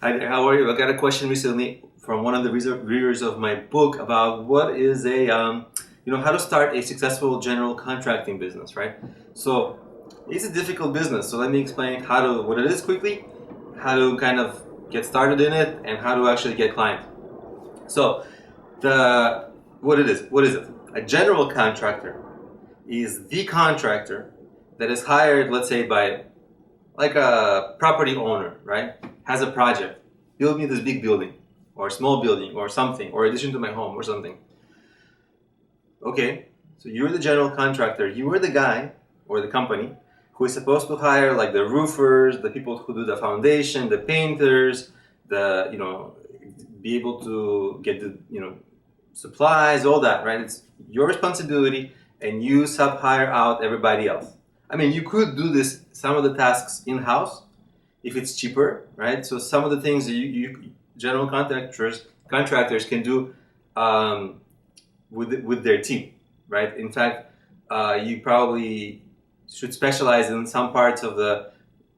Hi there, how are you? I got a question recently from one of the readers of my book about what is how to start a successful general contracting business, right? So it's a difficult business. So let me explain what it is quickly, how to kind of get started in it, and how to actually get clients. So the what is it? A general contractor is the contractor that is hired, let's say, by like a property owner, right? Has a project, build me this big building or a small building or something, or addition to my home or something. Okay, so you're the general contractor. You are the guy or the company who is supposed to hire like the roofers, the people who do the foundation, the painters, the be able to get the supplies, all that, right? It's your responsibility, and you sub hire out everybody else. I mean, you could do this some of the tasks in house if it's cheaper, right? So some of the things that you general contractors can do um, with their team, right? In fact, you probably should specialize in some parts of the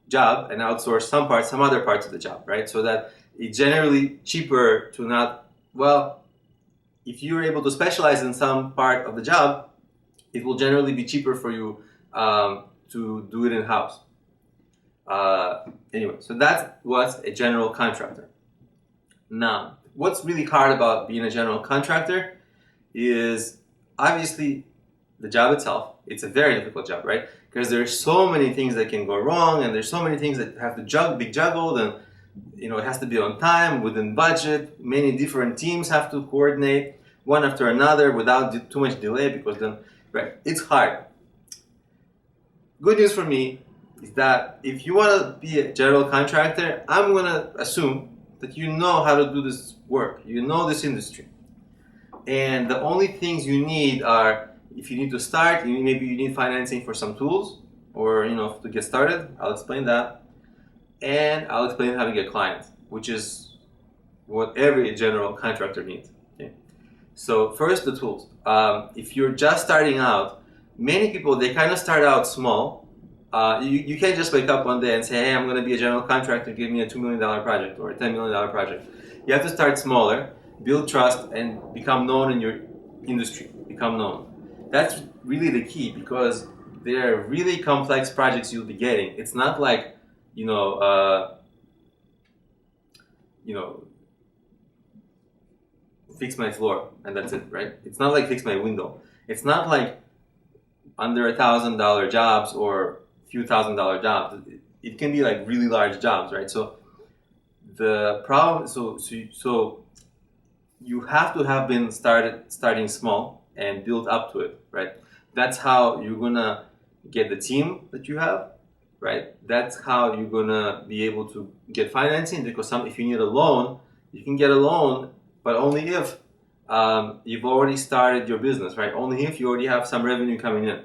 job and outsource some other parts of the job, right? So that it's generally cheaper to not, well, if you're able to specialize in some part of the job, it will generally be cheaper for you to do it in house. Anyway, so that was a general contractor. Now, what's really hard about being a general contractor is obviously the job itself. It's a very difficult job, right? Because there's so many things that can go wrong, and there's so many things that have to be juggled, and it has to be on time, within budget. Many different teams have to coordinate one after another without too much delay, because then, right, it's hard. Good news for me is that if you want to be a general contractor, I'm going to assume that you know how to do this work. You know this industry. And the only things you need are, if you need to start, maybe you need financing for some tools, or to get started. I'll explain that. And I'll explain how to get clients, which is what every general contractor needs. Okay? So first, the tools. If you're just starting out, many people, they kind of start out small. You can't just wake up one day and say, hey, I'm going to be a general contractor, give me a $2 million project or a $10 million project. You have to start smaller, build trust, and become known in your industry. Become known. That's really the key, because they're really complex projects you'll be getting. It's not like, you know, uh, you know, fix my floor and that's it, right? It's not like fix my window. It's not like under $1,000 jobs or few $1,000 jobs. It can be like really large jobs, right? So the problem, so you have to have been starting small and build up to it, right? That's how you're gonna get the team that you have, right? That's how you're gonna be able to get financing, because if you need a loan, you can get a loan, but only if you've already started your business, right? Only if you already have some revenue coming in.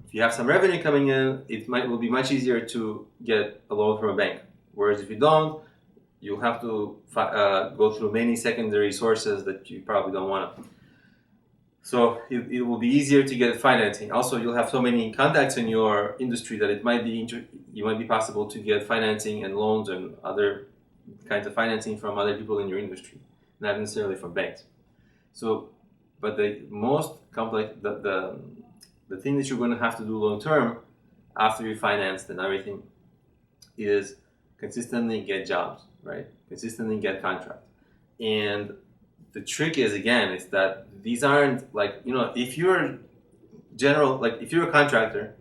If you have some revenue coming in, will be much easier to get a loan from a bank. Whereas if you don't, you'll have to go through many secondary sources that you probably don't want to. So it will be easier to get financing. Also, you'll have so many contacts in your industry that it might be possible to get financing and loans and other kinds of financing from other people in your industry, not necessarily from banks. So, but the most complex, the thing that you're going to have to do long term after you financed and everything is consistently get jobs, right? Consistently get contracts. And the trick is, again, is that these aren't like, if you're if you're a contractor,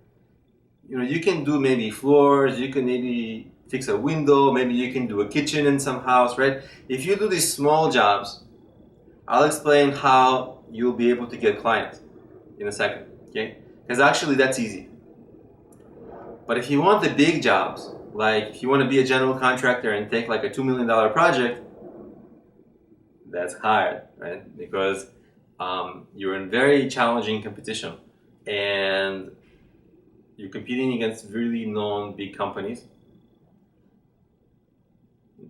you can do maybe floors, you can maybe fix a window, maybe you can do a kitchen in some house, right? If you do these small jobs, I'll explain how you'll be able to get clients in a second, okay? Because actually that's easy. But if you want the big jobs, like if you want to be a general contractor and take like a $2 million project, that's hard, right? Because you're in very challenging competition, and you're competing against really known big companies,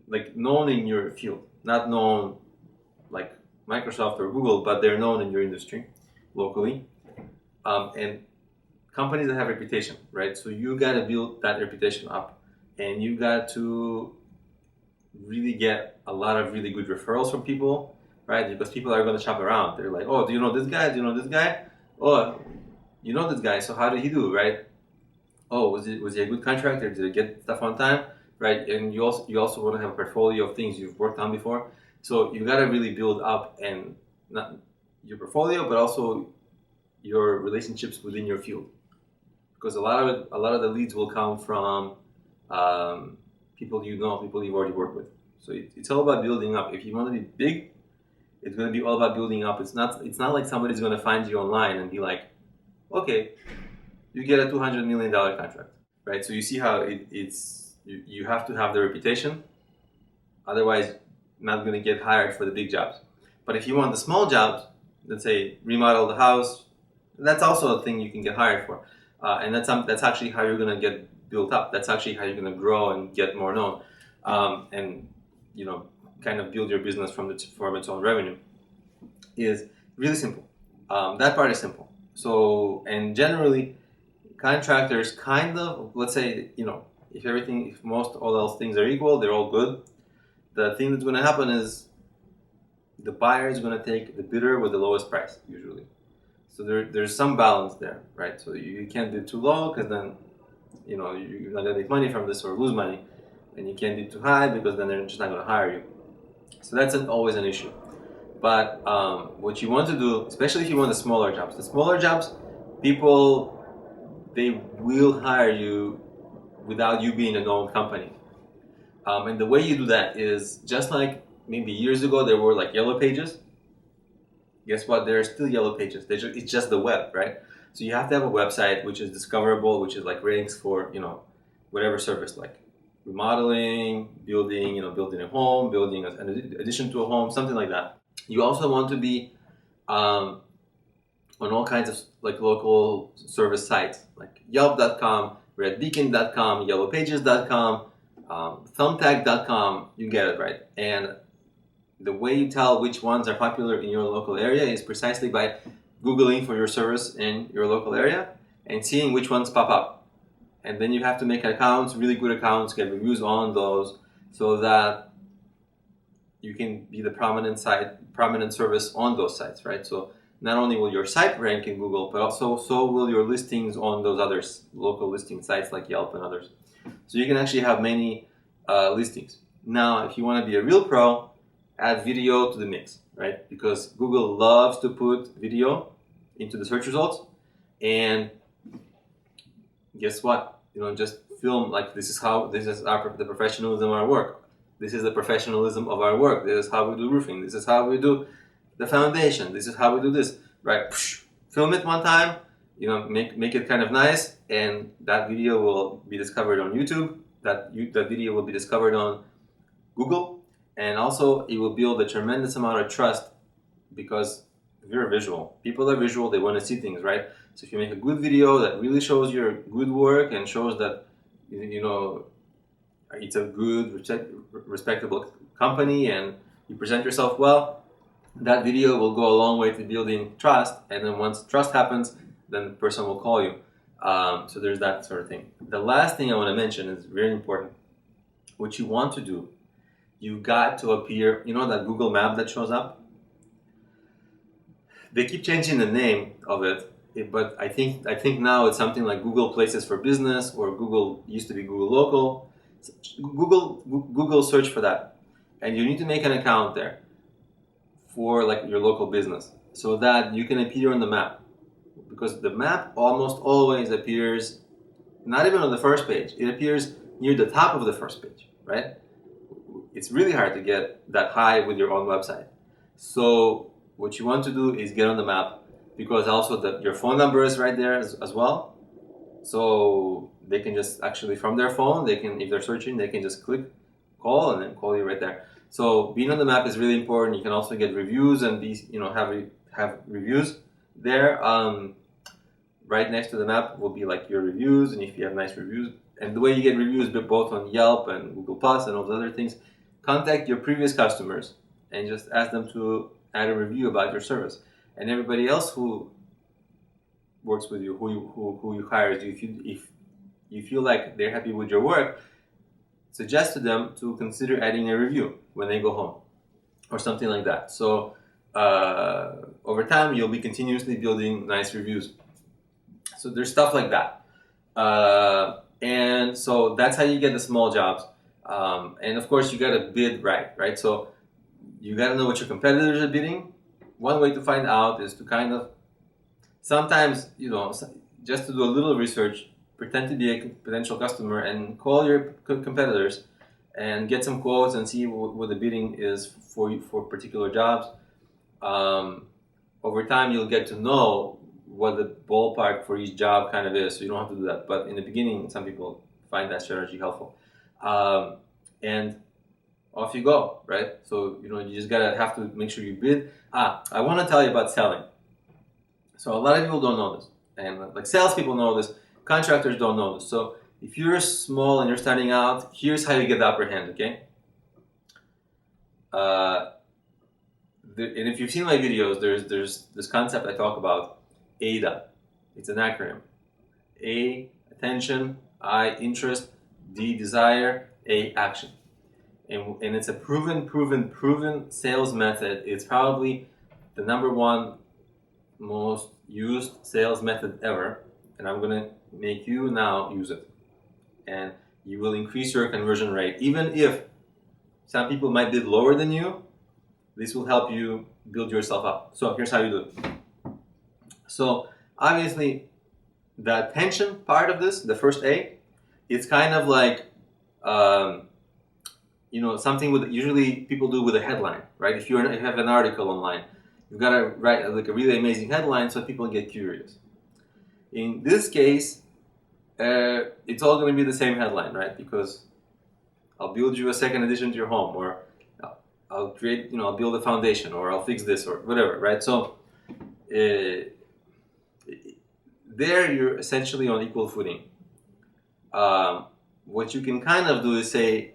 like known in your field, not known like Microsoft or Google, but they're known in your industry locally, and companies that have reputation, right? So you got to build that reputation up, and you got to really get a lot of really good referrals from people, right? Because people are going to shop around. They're like, oh, do you know this guy? Do you know this guy? Oh, you know this guy. So how did he do, right? Oh, was he a good contractor? Did he get stuff on time, right? And you also want to have a portfolio of things you've worked on before. So you got to really build up and not your portfolio, but also your relationships within your field, because a lot of the leads will come from people you know, people you've already worked with. So it's all about building up. If you want to be big, it's going to be all about building up. It's not like somebody's going to find you online and be like, okay, you get a $200 million contract, right? So you see how you have to have the reputation, otherwise not going to get hired for the big jobs. But if you want the small jobs, let's say remodel the house, that's also a thing you can get hired for, and that's actually how you're going to get built up. That's actually how you're going to grow and get more known, and kind of build your business from its own revenue. Is really simple. That part is simple. So, and generally, contractors kind of, let's say, if most all else things are equal, they're all good. The thing that's going to happen is the buyer is going to take the bidder with the lowest price usually. So there's some balance there, right? So you can't bid too low, because then you're not going to make money from this or lose money, and you can't bid too high, because then they're just not going to hire you. So that's always an issue. But what you want to do, especially if you want the smaller jobs, people, they will hire you without you being a known company. And the way you do that is just like maybe years ago there were like yellow pages. Guess what? There are still yellow pages. It's just the web, right? So you have to have a website which is discoverable, which is like ranks for whatever service, like remodeling, building a home, building an addition to a home, something like that. You also want to be on all kinds of like local service sites, like Yelp.com, RedBeacon.com, YellowPages.com, Thumbtack.com. You get it, right? And the way you tell which ones are popular in your local area is precisely by Googling for your service in your local area and seeing which ones pop up. And then you have to make accounts, really good accounts, get reviews on those, so that you can be the prominent service on those sites, right? So not only will your site rank in Google, but also so will your listings on those other local listing sites like Yelp and others. So you can actually have many listings. Now, if you want to be a real pro, add video to the mix, right? Because Google loves to put video into the search results, and guess what? Just film like this is the professionalism of our work. This is the professionalism of our work. This is how we do roofing. This is how we do the foundation. This is how we do this, right? Film it one time, make it kind of nice, and that video will be discovered on YouTube. That video will be discovered on Google, and also it will build a tremendous amount of trust, because you're visual. People are visual. They want to see things, right? So if you make a good video that really shows your good work and shows that it's a good, respectable company, and you present yourself well, that video will go a long way to building trust. And then once trust happens, then the person will call you. So there's that sort of thing. The last thing I want to mention is very important. What you want to do, you've got to appear, that Google map that shows up? They keep changing the name of it, but I think now it's something like Google Places for Business, or Google used to be Google Local. Google search for that, and you need to make an account there for like your local business, so that you can appear on the map, because the map almost always appears not even on the first page. It appears near the top of the first page, right? It's really hard to get that high with your own website. So what you want to do is get on the map, because also your phone number is right there as well. So they can just actually, from their phone, if they're searching, they can just click call and then call you right there. So being on the map is really important. You can also get reviews and have reviews there. Right next to the map will be like your reviews, and if you have nice reviews, and the way you get reviews both on Yelp and Google Plus and all those other things, contact your previous customers and just ask them to add a review about your service. And everybody else who works with you, who you hires you, if you feel like they're happy with your work, suggest to them to consider adding a review when they go home or something like that. So over time, you'll be continuously building nice reviews. So there's stuff like that. And so that's how you get the small jobs. And of course, you got to bid right? So you got to know what your competitors are bidding. One way to find out is to kind of sometimes, just to do a little research, pretend to be a potential customer and call your competitors and get some quotes and see what the bidding is for you for particular jobs. Over time, you'll get to know what the ballpark for each job kind of is, so you don't have to do that. But in the beginning, some people find that strategy helpful. And off you go, right? So, you just have to make sure you bid. I want to tell you about selling. So a lot of people don't know this. And like salespeople know this, contractors don't know this. So if you're small and you're starting out, here's how you get the upper hand, okay? And if you've seen my videos, there's this concept I talk about, ADA. It's an acronym. A, attention, I, interest, D, desire, A, action. And it's a proven sales method. It's probably the number one most used sales method ever. And I'm going to make you now use it. And you will increase your conversion rate. Even if some people might bid lower than you, this will help you build yourself up. So here's how you do it. So obviously, the attention part of this, the first A, it's kind of like, something with usually people do with a headline, right? If you have an article online, you've got to write like a really amazing headline so people get curious. In this case, it's all going to be the same headline, right? Because I'll build you a second addition to your home, or I'll create, I'll build a foundation, or I'll fix this, or whatever, right? So there you're essentially on equal footing. What you can kind of do is say,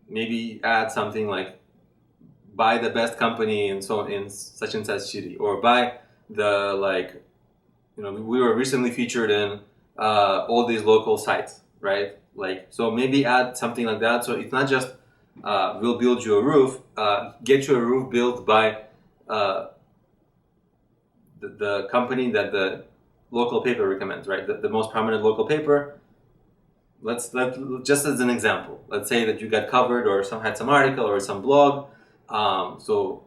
maybe add something like buy the best company in such and such city, or buy the we were recently featured in all these local sites, right? So maybe add something like that. So it's not just we'll build you a roof, get you a roof built by the company that the local paper recommends, right? The most prominent local paper. Let's just as an example, let's say that you got covered or had some article or some blog. So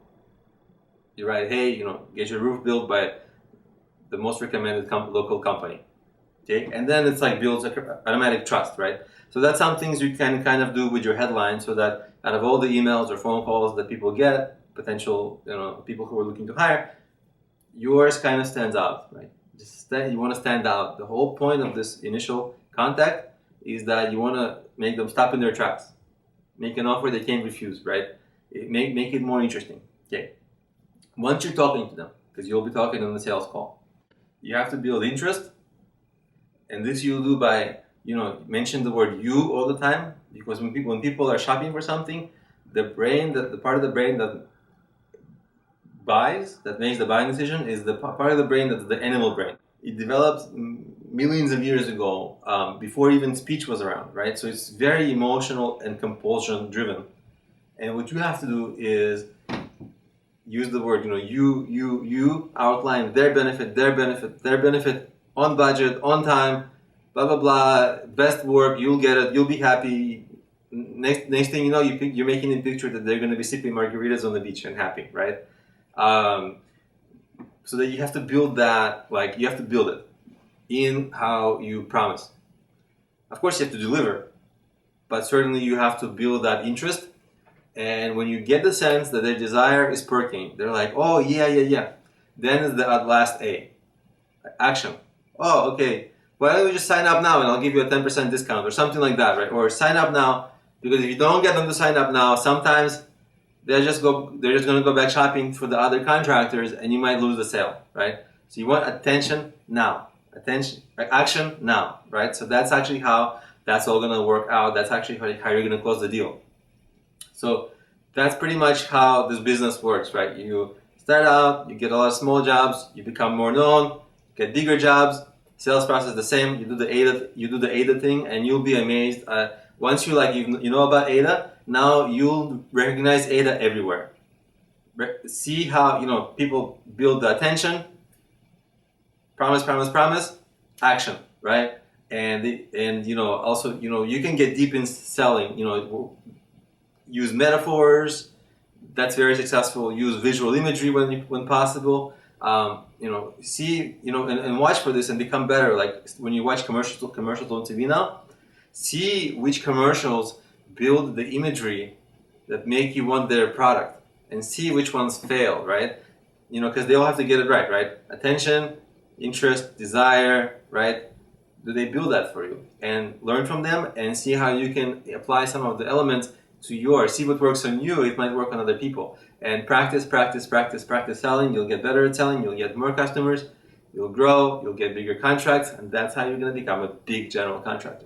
you write, hey, get your roof built by the most recommended local company. Okay, and then it's like builds automatic trust, right? So that's some things you can kind of do with your headline, so that out of all the emails or phone calls that people get, potential people who are looking to hire, yours kind of stands out, right? You want to stand out. The whole point of this initial contact is that you want to make them stop in their tracks, make an offer they can't refuse, right? Make it more interesting. Okay. Once you're talking to them, because you'll be talking on the sales call, you have to build interest, and this you'll do by mention the word "you" all the time, because when people are shopping for something, the part of the brain that buys, that makes the buying decision, is the part of the brain that's the animal brain. It developed millions of years ago, before even speech was around, right? So it's very emotional and compulsion driven. And what you have to do is use the word, you outline their benefit, on budget, on time, blah, blah, blah, best work, you'll get it, you'll be happy. Next thing you know, you're making a picture that they're going to be sipping margaritas on the beach and happy, right? So that you have to build that, you have to build it in how you promise. Of course, you have to deliver, but certainly you have to build that interest. And when you get the sense that their desire is perking, they're like, oh, yeah. Then is the last A, action. Oh, okay, why don't we just sign up now and I'll give you a 10% discount or something like that, right? Or sign up now, because if you don't get them to sign up now, sometimes they're just going to go back shopping for the other contractors and you might lose the sale, right? So you want attention now. Action now, right? So that's actually how that's all going to work out. That's actually how you're going to close the deal. So that's pretty much how this business works, right? You start out, you get a lot of small jobs, you become more known, get bigger jobs, Sales process the same. You do the ADA thing, and you'll be amazed. Once you know about ADA, now you'll recognize ADA everywhere. See how people build the attention. Promise, promise, promise. Action, right? And also you can get deep in selling. Use metaphors. That's very successful. Use visual imagery when possible. See, and watch for this and become better. Like when you watch commercials on TV now, see which commercials build the imagery that make you want their product, and see which ones fail, right? Because they all have to get it right? Attention, interest, desire, right? Do they build that for you? And learn from them and see how you can apply some of the elements to yours. See what works on you. It might work on other people. And practice selling. You'll get better at selling. You'll get more customers. You'll grow. You'll get bigger contracts. And that's how you're going to become a big general contractor.